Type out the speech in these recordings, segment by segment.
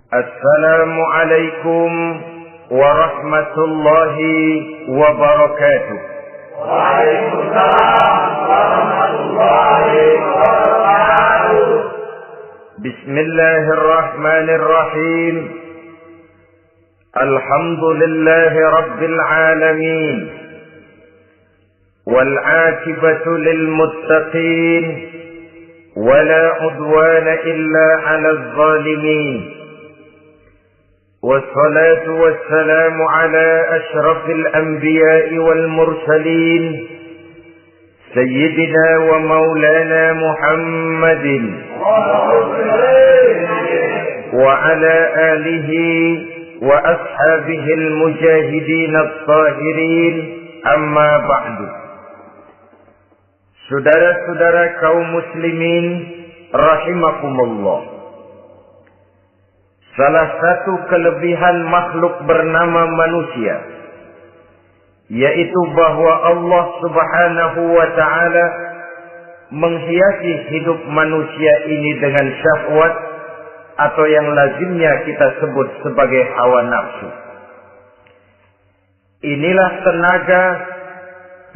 Assalamualaikum warahmatullahi wabarakatuh. Waalaikumsalam warahmatullahi wabarakatuh. Bismillahirrahmanirrahim. Alhamdulillahi rabbil alamin. Wal 'aqibatu lil muttaqin. Wala 'udwana illa 'alal zalimin. والصلاة والسلام على أشرف الأنبياء والمرسلين سيدنا ومولانا محمد وعلى آله وأصحابه المجاهدين الطاهرين أما بعد. Saudara-saudara kaum muslimin rahimakumullah. Salah satu kelebihan makhluk bernama manusia, yaitu bahwa Allah Subhanahu wa ta'ala menghiasi hidup manusia ini dengan syahwat atau yang lazimnya kita sebut sebagai hawa nafsu. Inilah tenaga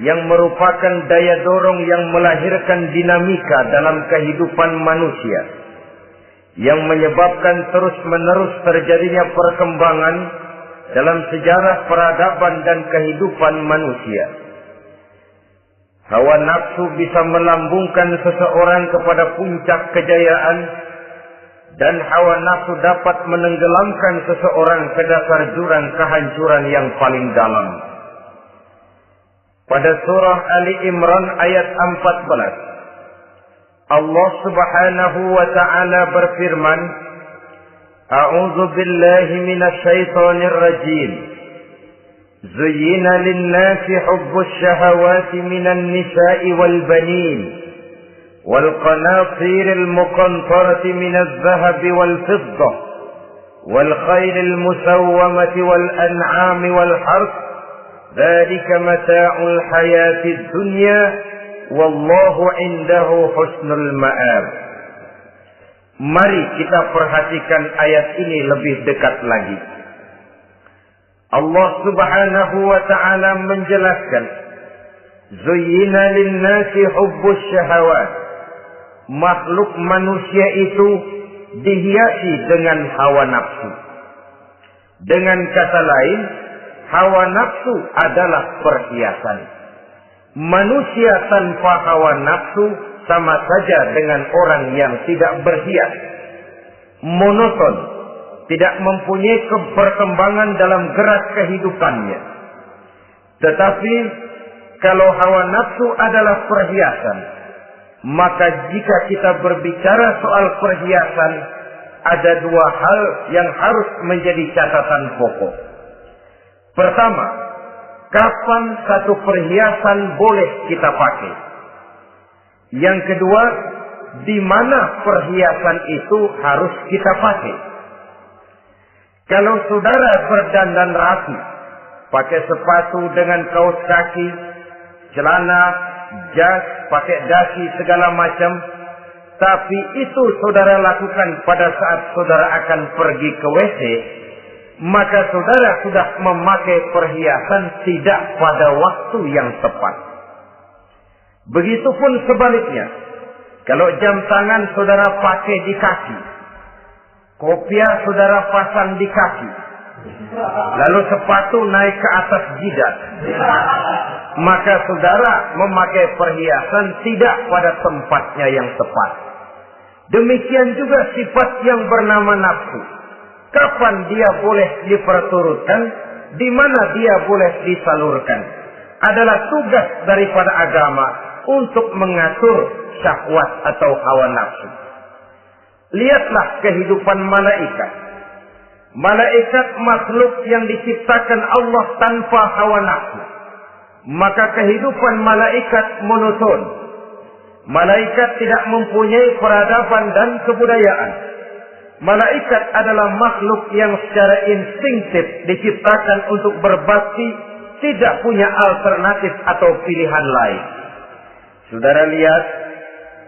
yang merupakan daya dorong yang melahirkan dinamika dalam kehidupan manusia, yang menyebabkan terus-menerus terjadinya perkembangan dalam sejarah peradaban dan kehidupan manusia. Hawa nafsu bisa melambungkan seseorang kepada puncak kejayaan, dan hawa nafsu dapat menenggelamkan seseorang ke dasar jurang kehancuran yang paling dalam. Pada surah Ali Imran ayat 14, Allah Subhanahu wa ta'ala berfirman, A'udzu billahi minasy syaithanir rajim. Zuyyina lin-nasi hubbus syahawati minan nisa'i wal banin wal qanatiril muqantarati minadh dhahabi wal fiddah wal khayril musawwamati wal an'ami wal harth. Dzalika mata'ul hayatid dunya. Wallahu indahu husnul ma'ab. Mari kita perhatikan ayat ini lebih dekat lagi. Allah Subhanahu wa ta'ala menjelaskan, Zuyyina linnasi hubbus syahawat. Makhluk manusia itu dihiasi dengan hawa nafsu. Dengan kata lain, hawa nafsu adalah perhiasan. Manusia tanpa hawa nafsu sama saja dengan orang yang tidak berhias, monoton, tidak mempunyai perkembangan dalam gerak kehidupannya. Tetapi kalau hawa nafsu adalah perhiasan, maka jika kita berbicara soal perhiasan, ada dua hal yang harus menjadi catatan pokok. Pertama, kapan satu perhiasan boleh kita pakai? Yang kedua, di mana perhiasan itu harus kita pakai? Kalau saudara berdandan rapi, pakai sepatu dengan kaos kaki, celana, jas, pakai dasi segala macam, tapi itu saudara lakukan pada saat saudara akan pergi ke WC, maka saudara sudah memakai perhiasan tidak pada waktu yang tepat. Begitupun sebaliknya, kalau jam tangan saudara pakai di kaki, kopiah saudara pasang di kaki, lalu sepatu naik ke atas jidat, maka saudara memakai perhiasan tidak pada tempatnya yang tepat. Demikian juga sifat yang bernama nafsu. Kapan dia boleh diperturutkan, di mana dia boleh disalurkan, adalah tugas daripada agama untuk mengatur syahwat atau hawa nafsu. Lihatlah kehidupan malaikat. Malaikat makhluk yang diciptakan Allah tanpa hawa nafsu. Maka kehidupan malaikat monoton. Malaikat tidak mempunyai peradaban dan kebudayaan. Malaikat adalah makhluk yang secara instinktif diciptakan untuk berbakti, tidak punya alternatif atau pilihan lain. Saudara lihat,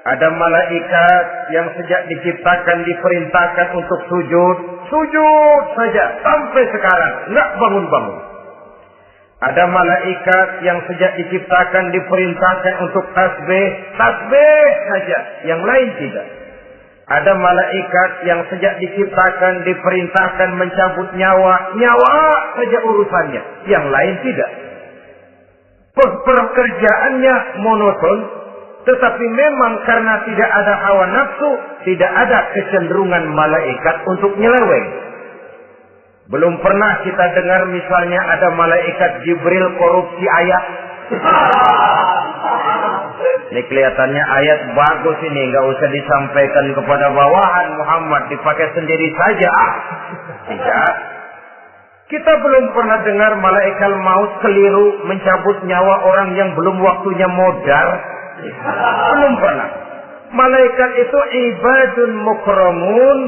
ada malaikat yang sejak diciptakan diperintahkan untuk sujud, sujud saja sampai sekarang nggak bangun-bangun. Ada malaikat yang sejak diciptakan diperintahkan untuk tasbih saja, yang lain tidak. Ada malaikat yang sejak diciptakan diperintahkan mencabut nyawa saja urusannya, yang lain tidak. Pekerjaannya monoton, tetapi memang karena tidak ada hawa nafsu, tidak ada kecenderungan malaikat untuk nyeleweng. Belum pernah kita dengar misalnya ada malaikat Jibril korupsi ayat. Ini kelihatannya ayat bagus ini, nggak usah disampaikan kepada bawahan Muhammad, dipakai sendiri saja. Tidak. Kita belum pernah dengar malaikat maut keliru mencabut nyawa orang yang belum waktunya modar. Belum pernah. Malaikat itu ibadun mukramun,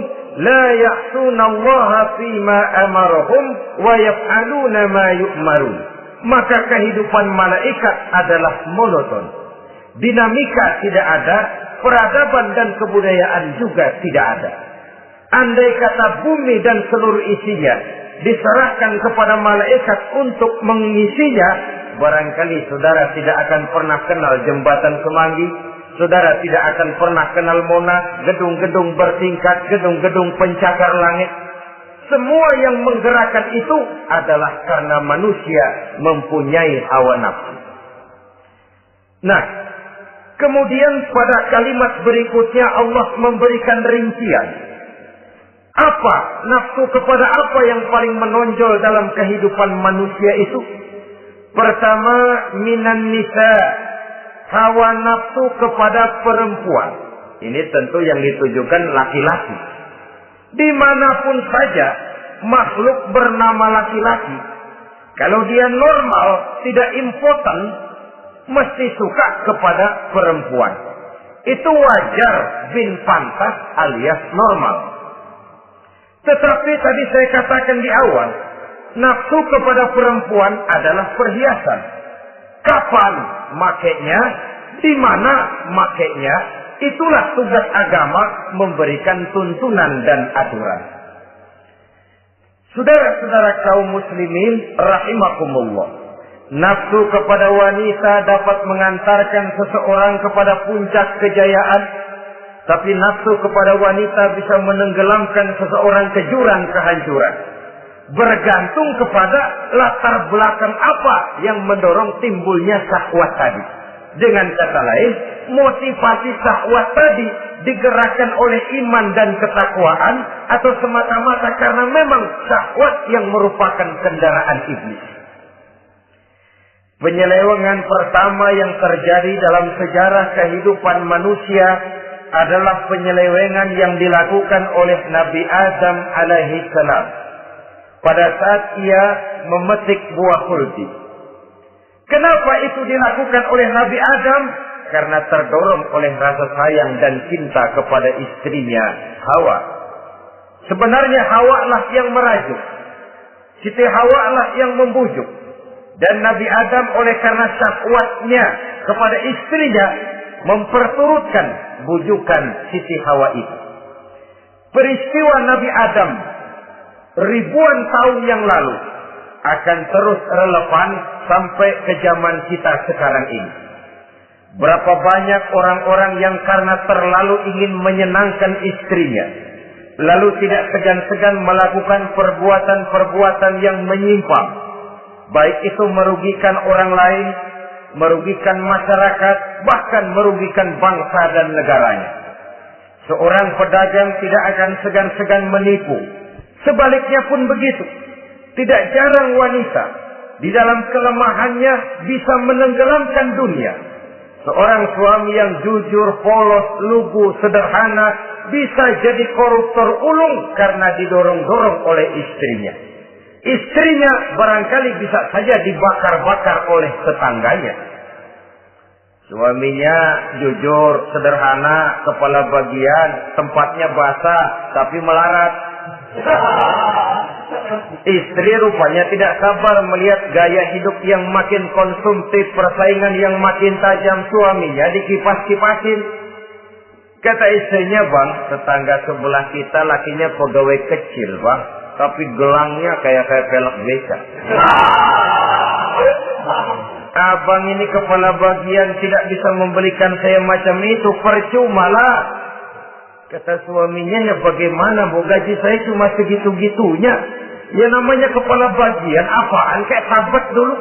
la ya'sunallaha fima amarahum wa yaf'aluna ma yu'marun. Maka kehidupan malaikat adalah monoton. Dinamika tidak ada, peradaban dan kebudayaan juga tidak ada. Andai kata bumi dan seluruh isinya diserahkan kepada malaikat untuk mengisinya, barangkali saudara tidak akan pernah kenal jembatan Semanggi, saudara tidak akan pernah kenal Monas, gedung-gedung bertingkat, gedung-gedung pencakar langit. Semua yang menggerakkan itu adalah karena manusia mempunyai hawa nafsu. Nah, kemudian pada kalimat berikutnya Allah memberikan rincian. Apa nafsu kepada apa yang paling menonjol dalam kehidupan manusia itu? Pertama, minan nisa, hawa nafsu kepada perempuan. Ini tentu yang ditujukan laki-laki. Dimanapun saja makhluk bernama laki-laki, kalau dia normal, tidak impoten, mesti suka kepada perempuan. Itu wajar, bin pantas alias normal. Tetapi tadi saya katakan di awal, nafsu kepada perempuan adalah perhiasan. Kapan makainya, di mana makainya, itulah tugas agama memberikan tuntunan dan aturan. Saudara-saudara kaum muslimin rahimakumullah, nafsu kepada wanita dapat mengantarkan seseorang kepada puncak kejayaan, tapi nafsu kepada wanita bisa menenggelamkan seseorang ke jurang kehancuran. Bergantung kepada latar belakang apa yang mendorong timbulnya syahwat tadi. Dengan kata lain, motivasi syahwat tadi digerakkan oleh iman dan ketakwaan, atau semata-mata karena memang syahwat yang merupakan kendaraan iblis. Penyelewengan pertama yang terjadi dalam sejarah kehidupan manusia adalah penyelewengan yang dilakukan oleh Nabi Adam alaihi salam pada saat ia memetik buah khuldi. Kenapa itu dilakukan oleh Nabi Adam? Karena terdorong oleh rasa sayang dan cinta kepada istrinya Hawa. Sebenarnya Hawa lah yang merajuk, Siti Hawa lah yang membujuk, dan Nabi Adam oleh karena syahwatnya kepada istrinya memperturutkan bujukan Siti Hawa itu. Peristiwa Nabi Adam ribuan tahun yang lalu akan terus relevan sampai ke zaman kita sekarang ini. Berapa banyak orang-orang yang karena terlalu ingin menyenangkan istrinya, lalu tidak segan-segan melakukan perbuatan-perbuatan yang menyimpang, baik itu merugikan orang lain, merugikan masyarakat, bahkan merugikan bangsa dan negaranya. Seorang pedagang tidak akan segan-segan menipu. Sebaliknya pun begitu. Tidak jarang wanita di dalam kelemahannya bisa menenggelamkan dunia. Seorang suami yang jujur, polos, lugu, sederhana bisa jadi koruptor ulung karena didorong-dorong oleh istrinya. Istrinya barangkali bisa saja dibakar-bakar oleh tetangganya. Suaminya jujur, sederhana, kepala bagian, tempatnya basah tapi melarat. Istri rupanya tidak sabar melihat gaya hidup yang makin konsumtif, persaingan yang makin tajam, suaminya dikipas-kipasin. Kata istrinya, bang, tetangga sebelah kita lakinya pegawai kecil, bang, tapi gelangnya kayak pelek beca. Abang ini kepala bagian tidak bisa membelikan saya macam itu, percuma lah. Kata suaminya, ya bagaimana, bu, gaji saya cuma segitu-gitunya. Ya namanya kepala bagian, apaan, kayak sahabat dulu.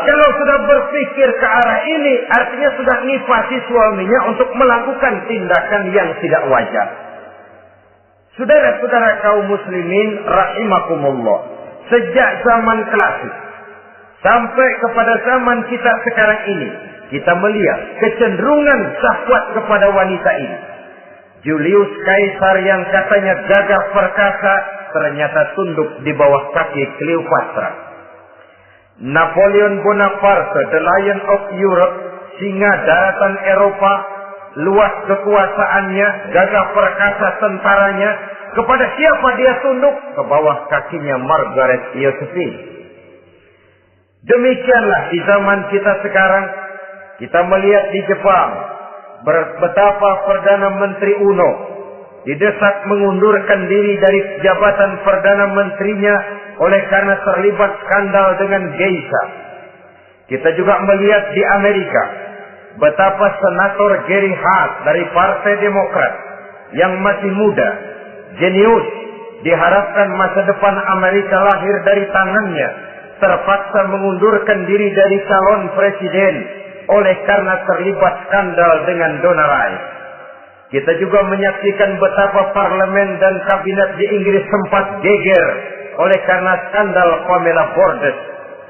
Kalau sudah berpikir ke arah ini, artinya sudah ngipasi suaminya untuk melakukan tindakan yang tidak wajar. Saudara-saudara kaum muslimin rahimakumullah, sejak zaman klasik sampai kepada zaman kita sekarang ini, kita melihat kecenderungan syahwat kepada wanita ini. Julius Caesar yang katanya gagah perkasa, ternyata tunduk di bawah kaki Cleopatra. Napoleon Bonaparte, the Lion of Europe, singa daratan Eropa, luas kekuasaannya, gagah perkasa tentaranya, kepada siapa dia tunduk? Ke bawah kakinya Margaret Josephine. Demikianlah di zaman kita sekarang, kita melihat di Jepang, betapa Perdana Menteri Uno didesak mengundurkan diri dari jabatan Perdana Menterinya oleh karena terlibat skandal dengan geisha. Kita juga melihat di Amerika betapa Senator Gary Hart dari Partai Demokrat yang masih muda, jenius, diharapkan masa depan Amerika lahir dari tangannya, terpaksa mengundurkan diri dari calon presiden oleh karena terlibat skandal dengan donor Rice. Kita juga menyaksikan betapa parlemen dan kabinet di Inggris sempat geger oleh karena skandal Pamela Bordes,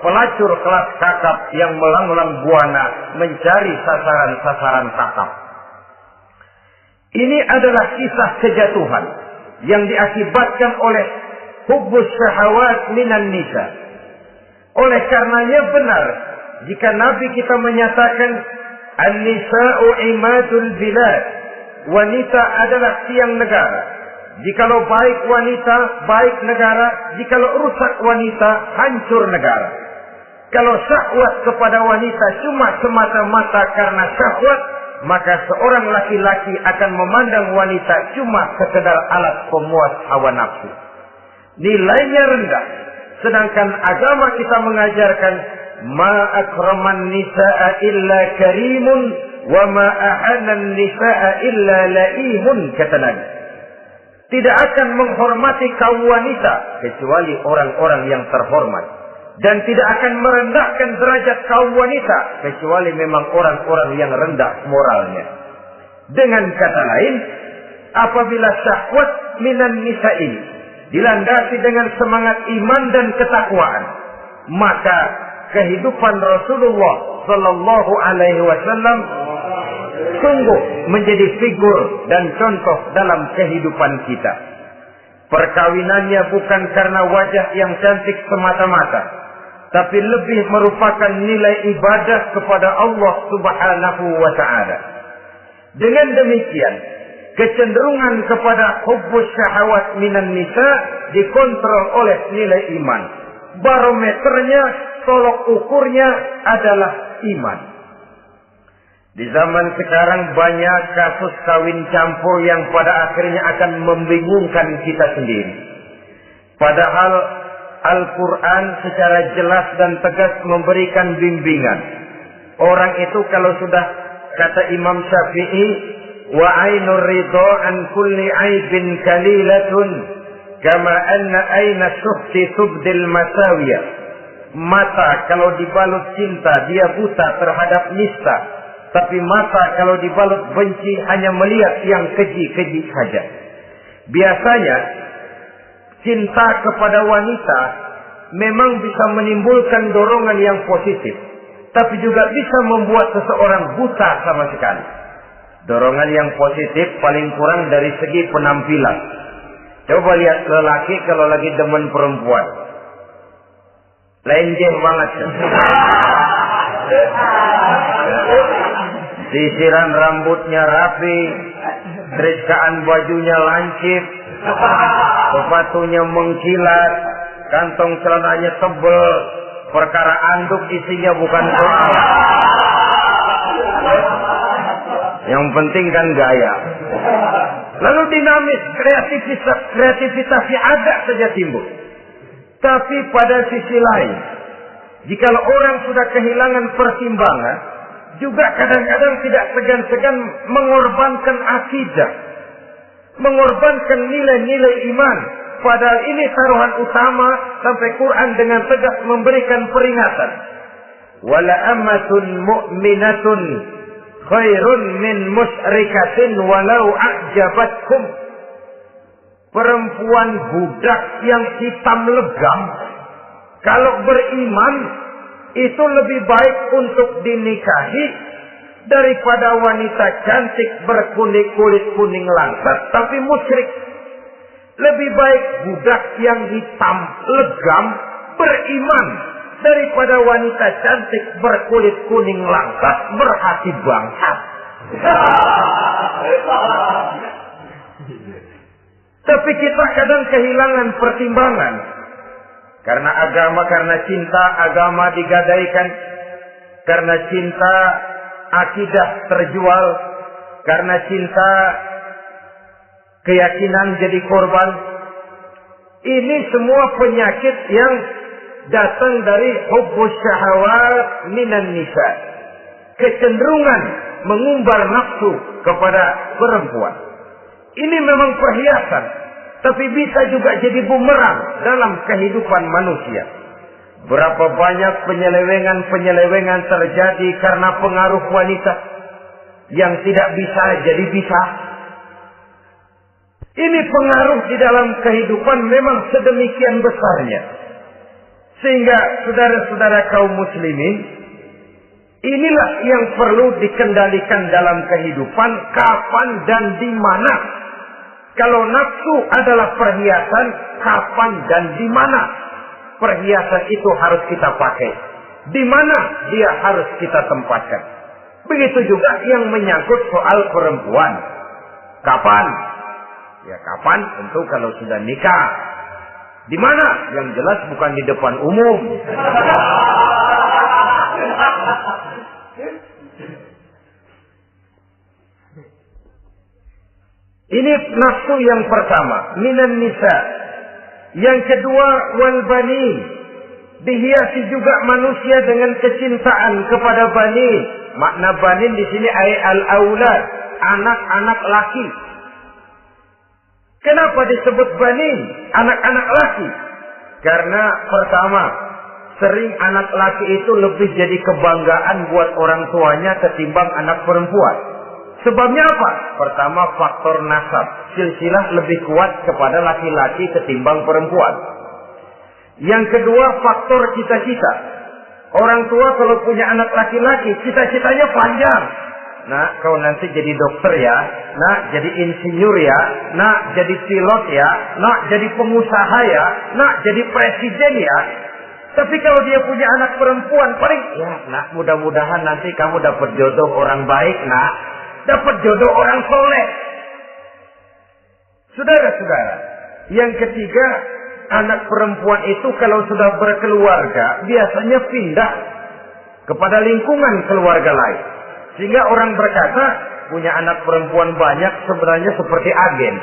pelacur kelas kakap yang melanglang buana mencari sasaran-sasaran kakap. Ini adalah kisah kejatuhan yang diakibatkan oleh hubbus syahawat minan nisa. Oleh karenanya benar jika Nabi kita menyatakan an-nisa'u imadul bilad, wanita adalah tiang negara. Jikalau baik wanita, baik negara. Jikalau rusak wanita, hancur negara. Kalau syahwat kepada wanita cuma semata-mata karena syahwat, maka seorang laki-laki akan memandang wanita cuma sekedar alat pemuas hawa nafsu. Nilainya rendah. Sedangkan agama kita mengajarkan ma akraman nisa'a illa karimun wa ma ahanan nisa'a illa laimun, kata Nabi. Tidak akan menghormati kaum wanita kecuali orang-orang yang terhormat, dan tidak akan merendahkan derajat kaum wanita kecuali memang orang-orang yang rendah moralnya. Dengan kata lain, apabila syahwat minan nisa ini dilandasi dengan semangat iman dan ketakwaan, maka kehidupan Rasulullah sallallahu alaihi wasallam sungguh menjadi figur dan contoh dalam kehidupan kita. Perkawinannya bukan karena wajah yang cantik semata-mata, tapi lebih merupakan nilai ibadah kepada Allah Subhanahu wa taala. Dengan demikian, kecenderungan kepada hubbus syahawat minan nisa dikontrol oleh nilai iman. Barometernya, tolok ukurnya adalah iman. Di zaman sekarang banyak kasus kawin campur yang pada akhirnya akan membingungkan kita sendiri. Padahal Al-Quran secara jelas dan tegas memberikan bimbingan. Orang itu kalau sudah, kata Imam Syafi'i, wa ainur ridha an kulli aibin kalilatun kama anna aina syuhti tubdil masawiyah. Mata kalau dibalut cinta dia buta terhadap nista, tapi mata kalau dibalut benci hanya melihat yang keji-keji saja. Biasanya cinta kepada wanita memang bisa menimbulkan dorongan yang positif, tapi juga bisa membuat seseorang buta sama sekali. Dorongan yang positif paling kurang dari segi penampilan. Coba lihat lelaki kalau lagi demen perempuan, lenjeh banget. Sisiran rambutnya rapi, triskaan bajunya lancip, sepatunya mengkilat, kantong celananya tebel, perkara anduk isinya bukan soal. Yang penting kan gaya. Lalu dinamis, kreativitasnya ada saja timbul. Tapi pada sisi lain, jika orang sudah kehilangan pertimbangan, juga kadang-kadang tidak segan-segan mengorbankan akidah, mengorbankan nilai-nilai iman. Padahal ini taruhan utama, sampai Quran dengan tegas memberikan peringatan. Wala ammatun mu'minatun khairun min musyrikatin walau a'jabatkum. Perempuan budak yang hitam legam, kalau beriman, itu lebih baik untuk dinikahi daripada wanita cantik berkulit kuning langsat tapi musyrik. Lebih baik budak yang hitam legam beriman daripada wanita cantik berkulit kuning langsat berhati bangsat. Tapi kita kadang kehilangan pertimbangan. Karena agama, karena cinta agama digadaikan. Karena cinta akidah terjual. Karena cinta keyakinan jadi korban. Ini semua penyakit yang datang dari hubbus syahawat minan nisa. Kecenderungan mengumbar nafsu kepada perempuan. Ini memang perhiasan, tapi bisa juga jadi bumerang dalam kehidupan manusia. Berapa banyak penyelewengan terjadi karena pengaruh wanita yang tidak bisa jadi bisa. Ini pengaruh di dalam kehidupan memang sedemikian besarnya. Sehingga saudara-saudara kaum muslimin, inilah yang perlu dikendalikan dalam kehidupan, kapan dan di mana. Kalau nafsu adalah perhiasan, kapan dan di mana perhiasan itu harus kita pakai. Di mana dia harus kita tempatkan. Begitu juga yang menyangkut soal perempuan. Kapan? Ya kapan? Tentu kalau sudah nikah. Di mana? Yang jelas bukan di depan umum. Ini nafsu yang pertama, minan nisa. Yang kedua, wal banin. Dihiasi juga manusia dengan kecintaan kepada banin. Makna banin di sini ay al-aulad, anak-anak laki. Kenapa disebut banin, anak-anak laki? Karena pertama, sering anak laki itu lebih jadi kebanggaan buat orang tuanya ketimbang anak perempuan. Sebabnya apa? Pertama, faktor nasab. Silsilah lebih kuat kepada laki-laki ketimbang perempuan. Yang kedua, faktor cita-cita. Orang tua kalau punya anak laki-laki, cita-citanya panjang. Nak, kau nanti jadi dokter ya. Nak, jadi insinyur ya. Nak, jadi pilot ya. Nak, jadi pengusaha ya. Nak, jadi presiden ya. Tapi kalau dia punya anak perempuan, paling, ya nak, mudah-mudahan nanti kamu dapat jodoh orang baik, nak. Dapat jodoh orang soleh. Saudara-saudara, yang ketiga, anak perempuan itu kalau sudah berkeluarga, biasanya pindah kepada lingkungan keluarga lain. Sehingga orang berkata, punya anak perempuan banyak sebenarnya seperti agen.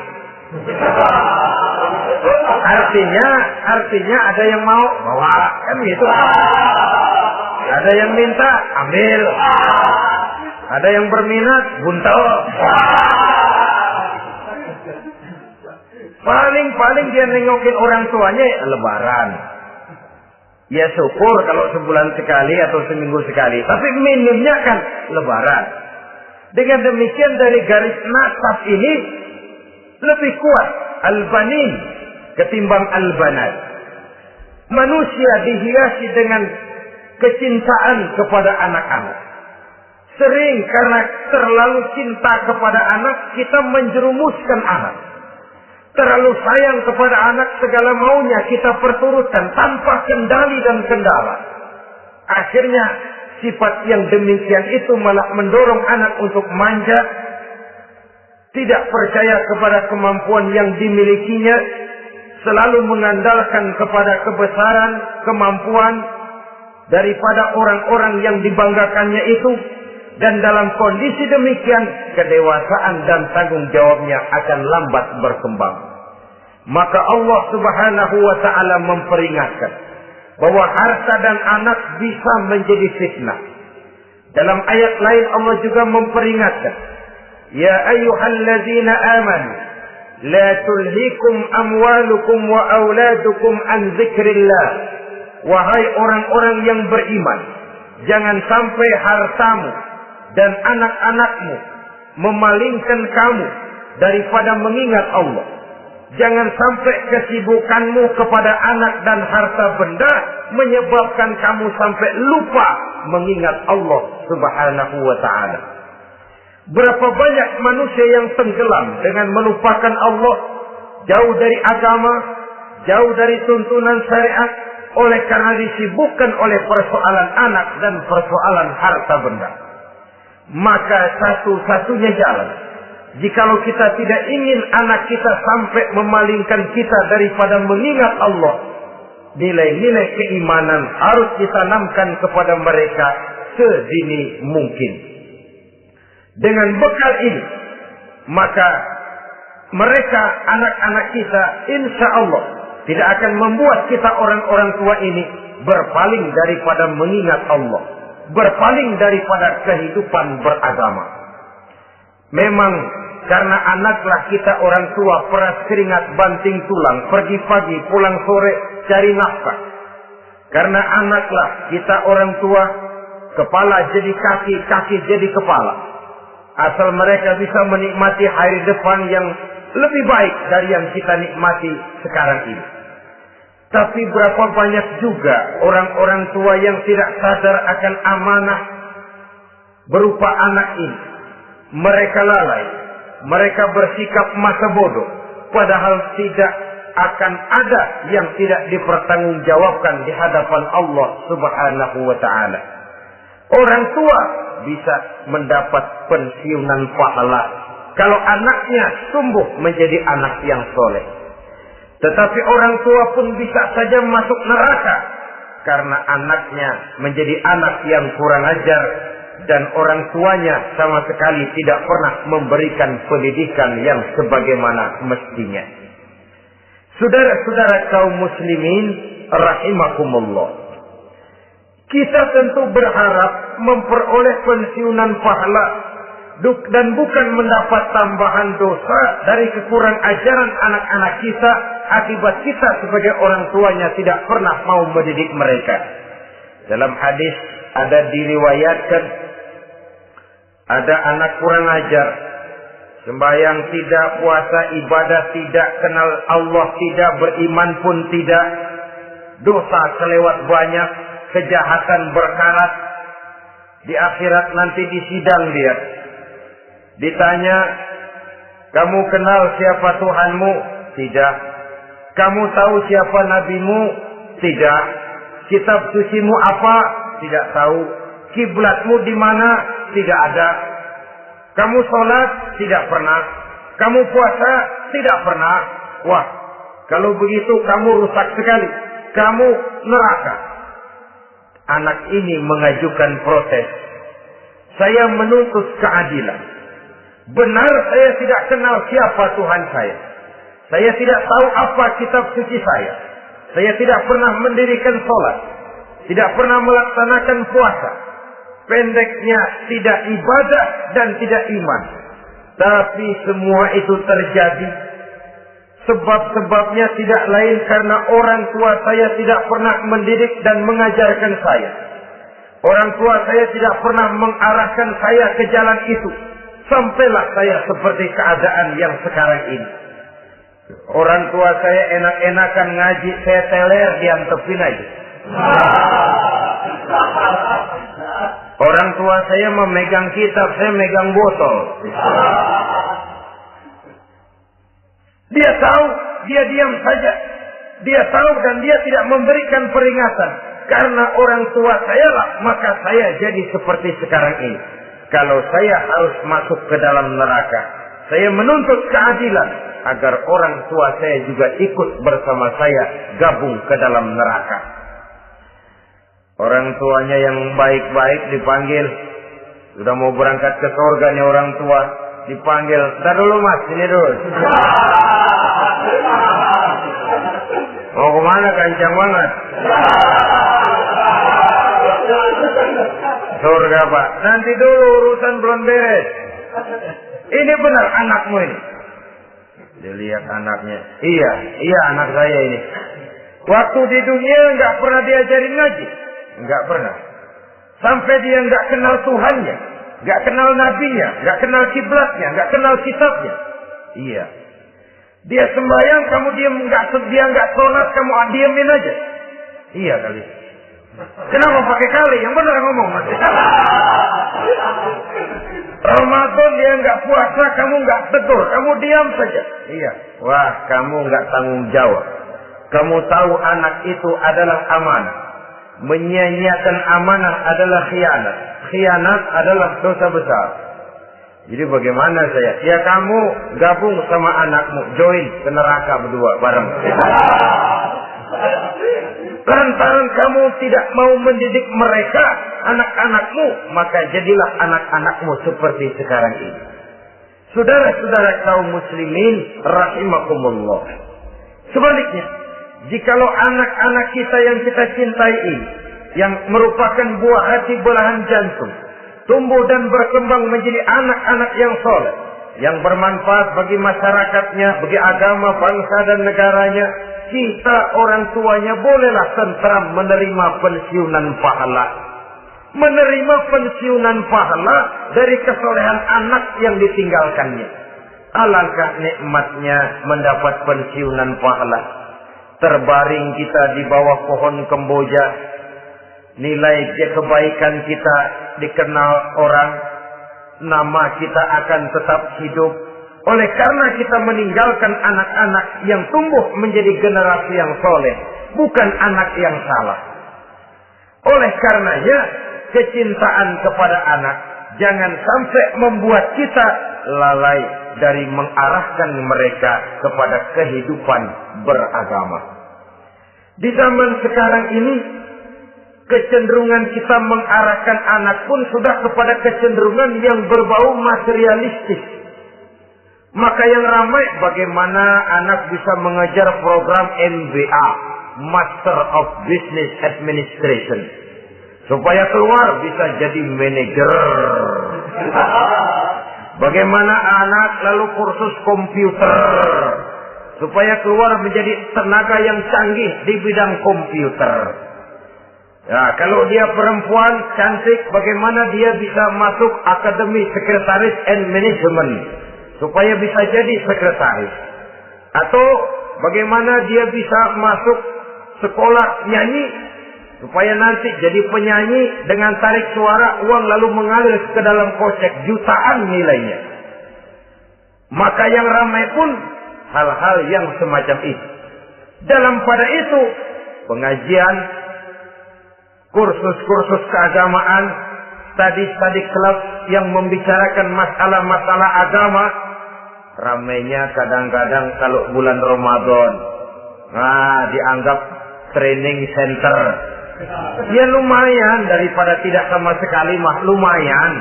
Artinya ada yang mau bawa, kan gitu. Ada yang minta, ambil. Ada yang berminat, buntel. Paling dia nengokin orang tuanya lebaran. Ya syukur kalau sebulan sekali atau seminggu sekali. Tapi minimnya kan lebaran. Dengan demikian dari garis nasab ini lebih kuat al-banin ketimbang al-banat. Manusia dihiasi dengan kecintaan kepada anak-anak. Sering karena terlalu cinta kepada anak, kita menjerumuskan anak. Terlalu sayang kepada anak, segala maunya kita perturutkan tanpa kendali dan kendala. Akhirnya sifat yang demikian itu malah mendorong anak untuk manja, tidak percaya kepada kemampuan yang dimilikinya, selalu mengandalkan kepada kebesaran, kemampuan daripada orang-orang yang dibanggakannya itu. dan dalam kondisi demikian kedewasaan dan tanggung jawabnya akan lambat berkembang. Maka Allah Subhanahu wa taala memperingatkan bahwa harta dan anak bisa menjadi fitnah. Dalam ayat lain Allah juga memperingatkan, ya ayyuhalladzina amanu la tulhikum amwalukum wa auladukum an dzikrillah. Wahai orang-orang yang beriman, jangan sampai hartamu dan anak-anakmu memalingkan kamu daripada mengingat Allah. Jangan sampai kesibukanmu kepada anak dan harta benda menyebabkan kamu sampai lupa mengingat Allah Subhanahu wa taala. Berapa banyak manusia yang tenggelam dengan melupakan Allah, jauh dari agama, jauh dari tuntunan syariat, oleh karena disibukkan oleh persoalan anak dan persoalan harta benda. Maka satu-satunya jalan, jikalau kita tidak ingin anak kita sampai memalingkan kita daripada mengingat Allah, nilai-nilai keimanan harus ditanamkan kepada mereka sedini mungkin. Dengan bekal ini, maka mereka, anak-anak kita, insya Allah tidak akan membuat kita orang-orang tua ini berpaling daripada mengingat Allah, berpaling daripada kehidupan beragama. Memang karena anaklah kita orang tua peras keringat banting tulang, pergi pagi pulang sore cari nafkah. Karena anaklah kita orang tua kepala jadi kaki, kaki jadi kepala. Asal mereka bisa menikmati hari depan yang lebih baik dari yang kita nikmati sekarang ini. Tapi berapa banyak juga orang-orang tua yang tidak sadar akan amanah berupa anak ini. Mereka lalai, mereka bersikap masa bodoh, padahal tidak akan ada yang tidak dipertanggungjawabkan di hadapan Allah Subhanahu wa taala. Orang tua bisa mendapat pensiunan pahala kalau anaknya tumbuh menjadi anak yang soleh. Tetapi orang tua pun bisa saja masuk neraka karena anaknya menjadi anak yang kurang ajar dan orang tuanya sama sekali tidak pernah memberikan pendidikan yang sebagaimana mestinya. Saudara-saudara kaum muslimin rahimakumullah, kita tentu berharap memperoleh pensiunan pahala dan bukan mendapat tambahan dosa dari kekurang ajaran anak-anak kita akibat kita sebagai orang tuanya tidak pernah mau mendidik mereka. Dalam hadis ada diriwayatkan, ada anak kurang ajar, sembahyang tidak, puasa ibadah tidak, kenal Allah tidak, beriman pun tidak, dosa kelewat banyak, kejahatan berkarat. Di akhirat nanti disidang dia. Ditanya, kamu kenal siapa Tuhanmu? Tidak. Kamu tahu siapa nabimu? Tidak. Kitab sucimu apa? Tidak tahu. Kiblatmu di mana? Tidak ada. Kamu sholat? Tidak pernah. Kamu puasa? Tidak pernah. Wah, kalau begitu kamu rusak sekali. Kamu neraka. Anak ini mengajukan protes. Saya menuntut keadilan. Benar saya tidak kenal siapa Tuhan saya. Saya tidak tahu apa kitab suci saya. Saya tidak pernah mendirikan sholat. Tidak pernah melaksanakan puasa. Pendeknya tidak ibadah dan tidak iman. Tapi semua itu terjadi. Sebab-sebabnya tidak lain karena orang tua saya tidak pernah mendidik dan mengajarkan saya. Orang tua saya tidak pernah mengarahkan saya ke jalan itu. Sampailah saya seperti keadaan yang sekarang ini. Orang tua saya enak-enakan ngaji, saya teler diantepin aja. Orang tua saya memegang kitab, saya megang botol. Dia tahu, dia diam saja. Dia tahu dan dia tidak memberikan peringatan. Karena orang tua saya lah, maka saya jadi seperti sekarang ini. Kalau saya harus masuk ke dalam neraka, saya menuntut keadilan agar orang tua saya juga ikut bersama saya gabung ke dalam neraka. Orang tuanya yang baik-baik dipanggil, Sudah mau berangkat ke surga nih orang tua, dipanggil, "Ntar dulu Mas, sini dulu." Mau kemana, kencang banget? Surga Pak. Nanti dulu, urusan belum beres. Ini benar anakmu ini. Dilihat anaknya. Iya anak saya ini. Waktu di dunia nggak pernah diajarin ngaji. Nggak pernah. Sampai dia nggak kenal Tuhannya. Nggak kenal nabinya. Nggak kenal kiblatnya. Nggak kenal kitabnya. Iya. Dia sembahyang, kamu diam, dia nggak sholat, kamu diemin aja. Iya kali. Kenapa pakai kali? Yang benar ngomong Mas. Ramadan dia nggak puasa, kamu nggak tegur, kamu diam saja. Iya. Wah, kamu nggak tanggung jawab. Kamu tahu anak itu adalah amanah. Menyia-nyiakan amanah adalah khianat. Khianat adalah dosa besar. Jadi bagaimana saya? Ya kamu gabung sama anakmu, join ke neraka berdua bareng. Lantaran kamu tidak mau mendidik mereka, anak-anakmu, maka jadilah anak-anakmu seperti sekarang ini. Saudara-saudara kaum muslimin rahimakumullah. Sebaliknya, jikalau anak-anak kita yang kita cintai ini, yang merupakan buah hati belahan jantung, tumbuh dan berkembang menjadi anak-anak yang soleh, yang bermanfaat bagi masyarakatnya, bagi agama, bangsa dan negaranya, kita orang tuanya bolehlah tentram menerima pensiunan pahala. Menerima pensiunan pahala dari kesolehan anak yang ditinggalkannya. Alangkah nikmatnya mendapat pensiunan pahala. Terbaring kita di bawah pohon kemboja, nilai kebaikan kita dikenal orang, nama kita akan tetap hidup. Oleh karena kita meninggalkan anak-anak yang tumbuh menjadi generasi yang soleh, bukan anak yang salah. Oleh karenanya, kecintaan kepada anak jangan sampai membuat kita lalai dari mengarahkan mereka kepada kehidupan beragama. Di zaman sekarang ini, kecenderungan kita mengarahkan anak pun sudah kepada kecenderungan yang berbau materialistis. Maka yang ramai bagaimana anak bisa mengejar program MBA, Master of Business Administration, supaya keluar bisa jadi manajer. Bagaimana anak lalu kursus komputer, supaya keluar menjadi tenaga yang canggih di bidang komputer. Ya, kalau dia perempuan cantik, bagaimana dia bisa masuk Akademi Sekretaris and Management, supaya bisa jadi sekretaris. Atau bagaimana dia bisa masuk sekolah nyanyi, supaya nanti jadi penyanyi dengan tarik suara, uang lalu mengalir ke dalam kocek jutaan nilainya. Maka yang ramai pun hal-hal yang semacam itu. Dalam pada itu, pengajian, kursus-kursus keagamaan, study club yang membicarakan masalah-masalah agama, ramainya kadang-kadang kalau bulan Ramadan, dianggap training center. Ya lumayan, daripada tidak sama sekali mah lumayan.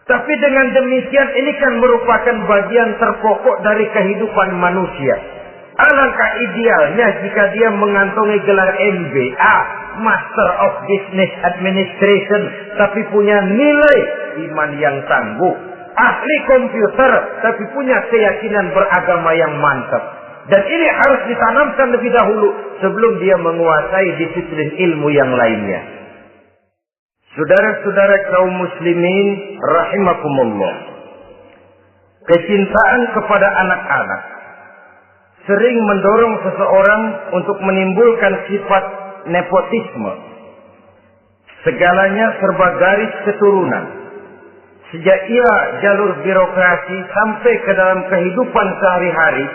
Tapi dengan demikian ini kan merupakan bagian terpokok dari kehidupan manusia. Alangkah idealnya jika dia mengantongi gelar MBA, Master of Business Administration, tapi punya nilai iman yang tangguh, ahli komputer, tapi punya keyakinan beragama yang mantap. Dan ini harus ditanamkan lebih dahulu sebelum dia menguasai disiplin ilmu yang lainnya. Saudara-saudara kaum muslimin rahimakumullah, kecintaan kepada anak-anak sering mendorong seseorang untuk menimbulkan sifat nepotisme. Segalanya serba garis keturunan. Sejak ia jalur birokrasi sampai ke dalam kehidupan sehari-hari,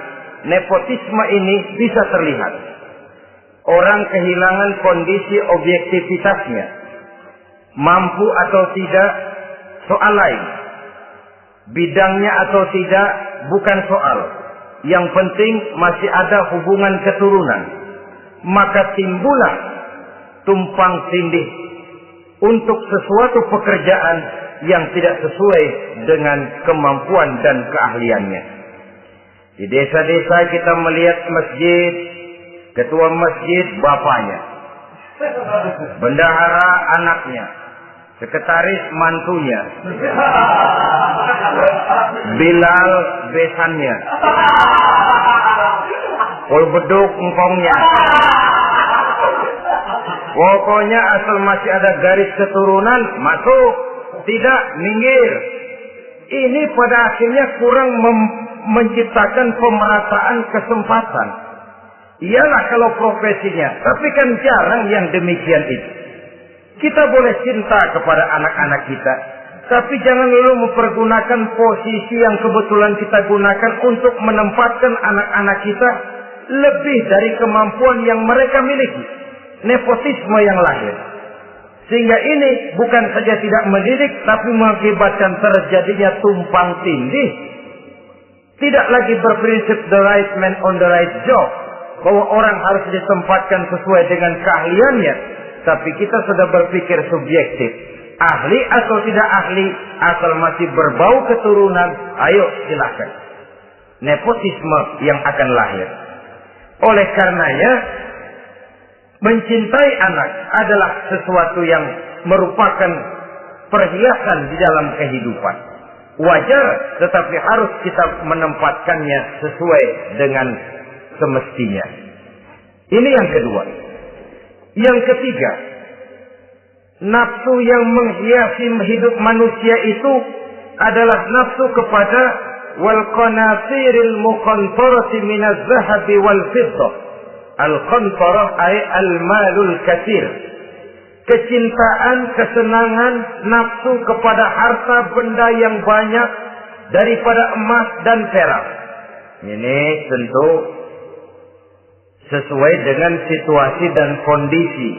nepotisme ini bisa terlihat. Orang kehilangan kondisi objektivitasnya. Mampu atau tidak, soal lain. Bidangnya atau tidak, bukan soal. Yang penting masih ada hubungan keturunan. Maka timbullah tumpang tindih untuk sesuatu pekerjaan yang tidak sesuai dengan kemampuan dan keahliannya. Di desa-desa kita melihat masjid, ketua masjid bapaknya, bendahara anaknya, sekretaris mantunya, Bilal besannya, polbeduk engkongnya. Pokoknya asal masih ada garis keturunan, masuk. Tidak, minggir. Ini pada akhirnya kurang menciptakan pemerataan kesempatan. Iyalah kalau profesinya, tapi kan jarang yang demikian itu. Kita boleh cinta kepada anak-anak kita, tapi jangan lalu mempergunakan posisi yang kebetulan kita gunakan untuk menempatkan anak-anak kita lebih dari kemampuan yang mereka miliki. Nepotisme yang lahir. Sehingga ini bukan saja tidak mendidik, tapi mengakibatkan terjadinya tumpang tindih. Tidak lagi berprinsip the right man on the right job, bahwa orang harus ditempatkan sesuai dengan keahliannya, tapi kita sudah berpikir subjektif. Ahli atau tidak ahli, asal masih berbau keturunan, ayo silakan. Nepotisme yang akan lahir. Oleh karenanya, mencintai anak adalah sesuatu yang merupakan perhiasan di dalam kehidupan. Wajar, tetapi harus kita menempatkannya sesuai dengan semestinya. Ini yang kedua. Yang ketiga, nafsu yang menghiasi hidup manusia itu adalah nafsu kepada wal qanatiril muqantarati minaz zahabi wal fiddah. Al-qantarah ay al-malul katsir. Kecintaan, kesenangan, nafsu kepada harta benda yang banyak daripada emas dan perak. Ini tentu sesuai dengan situasi dan kondisi.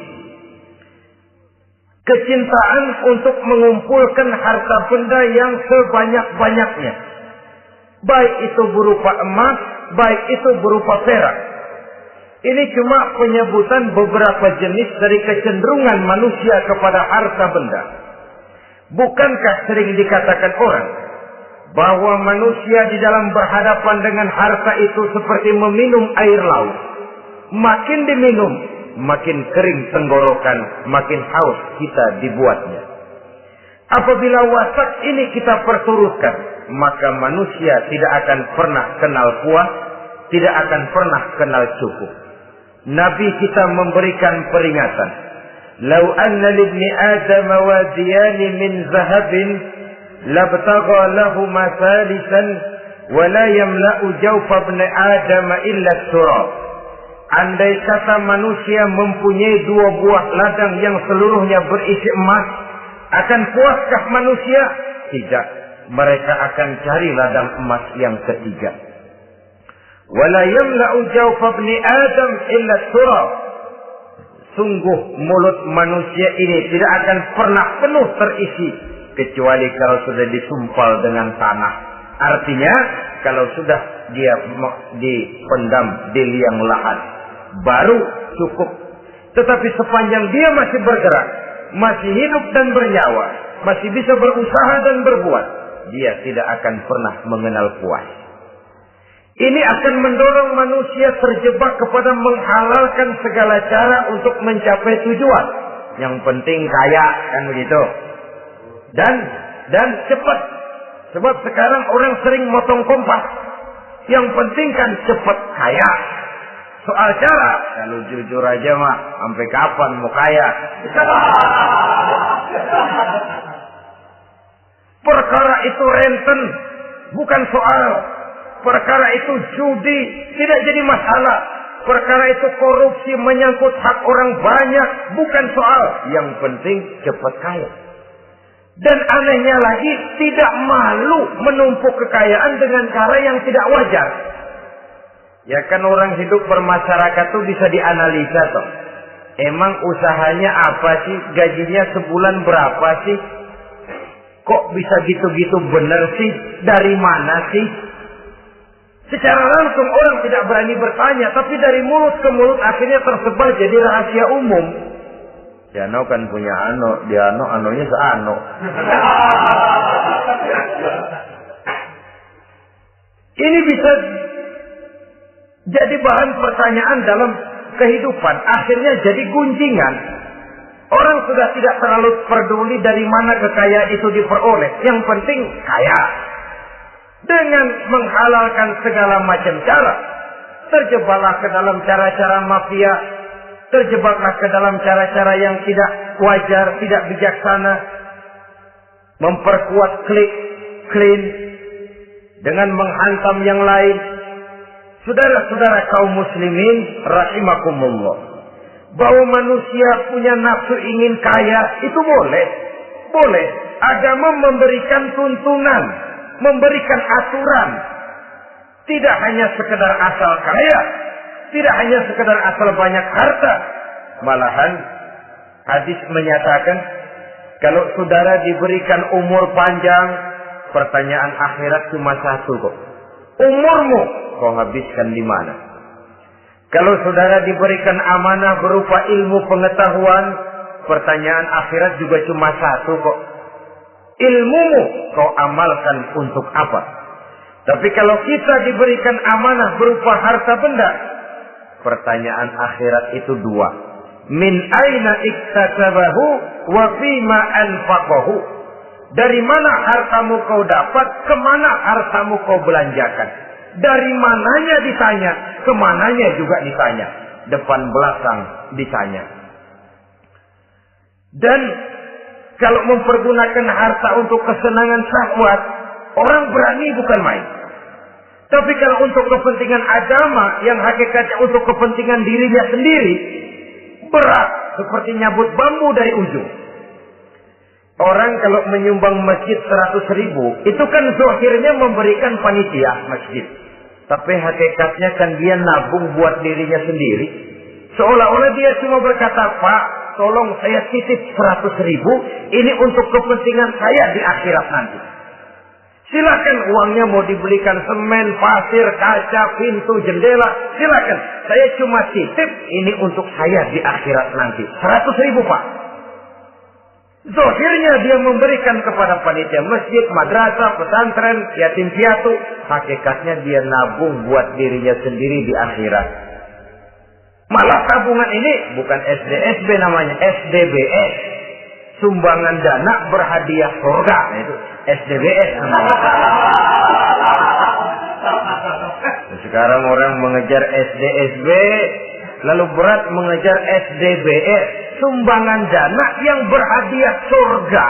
Kecintaan untuk mengumpulkan harta benda yang sebanyak-banyaknya. Baik itu berupa emas, baik itu berupa perak. Ini cuma penyebutan beberapa jenis dari kecenderungan manusia kepada harta benda. Bukankah sering dikatakan orang bahwa manusia di dalam berhadapan dengan harta itu seperti meminum air laut. Makin diminum, makin kering tenggorokan, makin haus kita dibuatnya. Apabila watak ini kita perturutkan, maka manusia tidak akan pernah kenal puas, tidak akan pernah kenal cukup. Nabi kita memberikan peringatan. Lau anna libni Adam wadiyan min zahabin labtagha lahu masalisan wa la yamla'u jawfa ibn Adam illa turab. Andai kata manusia mempunyai dua buah ladang yang seluruhnya berisi emas, akan puaskah manusia? Tidak. Mereka akan cari ladang emas yang ketiga. Wala yamla'u jawfa ibni Adam illa turab. Sungguh mulut manusia ini tidak akan pernah penuh terisi kecuali kalau sudah disumpal dengan tanah. Artinya kalau sudah dia dipendam di liang lahat baru cukup. Tetapi sepanjang dia masih bergerak, masih hidup dan bernyawa, masih bisa berusaha dan berbuat, dia tidak akan pernah mengenal puas. Ini akan mendorong manusia terjebak kepada menghalalkan segala cara untuk mencapai tujuan. Yang penting kaya, kan begitu. Dan cepat. Sebab sekarang orang sering motong kompas. Yang penting kan cepat kaya. Soal cara, kalau jujur aja mah, sampai kapan mau kaya? Perkara itu renten, bukan soal. Perkara itu judi, tidak jadi masalah. Perkara itu korupsi menyangkut hak orang banyak, bukan soal. Yang penting cepat kaya. Dan anehnya lagi, tidak malu menumpuk kekayaan dengan cara yang tidak wajar. Ya kan orang hidup bermasyarakat tuh bisa dianalisa toh. Emang usahanya apa sih? Gajinya sebulan berapa sih? Kok bisa gitu-gitu bener sih? Dari mana sih? Secara langsung orang tidak berani bertanya, tapi dari mulut ke mulut akhirnya tersebar jadi rahasia umum. Si Ano kan punya Ano, dia Anonya seano. Ini bisa jadi bahan pertanyaan dalam kehidupan. Akhirnya jadi gunjingan. Orang sudah tidak terlalu peduli dari mana kekayaan itu diperoleh. Yang penting kaya. Dengan menghalalkan segala macam cara. Terjebaklah ke dalam cara-cara mafia. Terjebaklah ke dalam cara-cara yang tidak wajar, tidak bijaksana. Memperkuat klaim dengan menghantam yang lain. Saudara-saudara kaum muslimin rahimakumullah, bahwa manusia punya nafsu ingin kaya itu boleh. Boleh. Agama memberikan tuntunan, memberikan aturan. Tidak hanya sekedar asal kaya, tidak hanya sekedar asal banyak harta. Malahan hadis menyatakan kalau saudara diberikan umur panjang, pertanyaan akhirat cuma satu kok. Umurmu kau habiskan di mana? Kalau saudara diberikan amanah berupa ilmu pengetahuan, pertanyaan akhirat juga cuma satu kok. Ilmumu kau amalkan untuk apa? Tapi kalau kita diberikan amanah berupa harta benda, pertanyaan akhirat itu dua. Min aina iktasabahu wa fima anfaqahu. Dari mana hartamu kau dapat, kemana hartamu kau belanjakan. Dari mananya ditanya, kemananya juga ditanya. Depan belakang ditanya. Dan kalau mempergunakan harta untuk kesenangan syahwat, orang berani bukan main. Tapi kalau untuk kepentingan agama, yang hakikatnya untuk kepentingan dirinya sendiri, berat seperti nyabut bambu dari ujung. Orang kalau menyumbang masjid 100.000, itu kan zahirnya memberikan panitia masjid. Tapi hakikatnya kan dia nabung buat dirinya sendiri. Seolah-olah dia cuma berkata, Pak, tolong saya titip 100.000, ini untuk kepentingan saya di akhirat nanti. Silakan uangnya mau dibelikan semen, pasir, kaca, pintu, jendela, silakan. Saya cuma titip, ini untuk saya di akhirat nanti. 100.000 Pak. Zahirnya dia memberikan kepada panitia masjid, madrasah, pesantren, yatim piatu. Hakikatnya dia nabung buat dirinya sendiri di akhirat. Malah tabungan ini bukan SDSB namanya, SDBS. Sumbangan dana berhadiah surga. Itu SDBS namanya. Sekarang orang mengejar SDSB, lalu berat mengejar SDBS. Sumbangan dana yang berhadiah surga.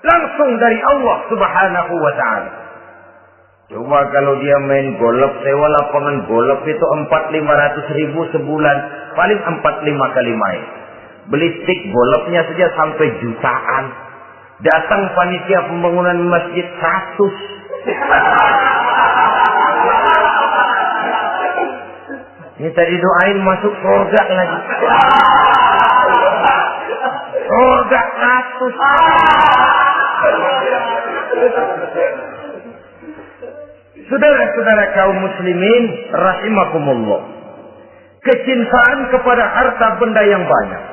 Langsung dari Allah subhanahu wa ta'ala. Coba kalau dia main golf, sewa lapangan golf itu 400-500 ribu sebulan. Paling 4-5 kali main. Beli stick golfnya saja sampai jutaan. Datang panitia pembangunan masjid 100. Ini tadi doain masuk surga lagi. Surga 100. Saudara-saudara kaum muslimin rahimakumullah. Kecintaan kepada harta benda yang banyak,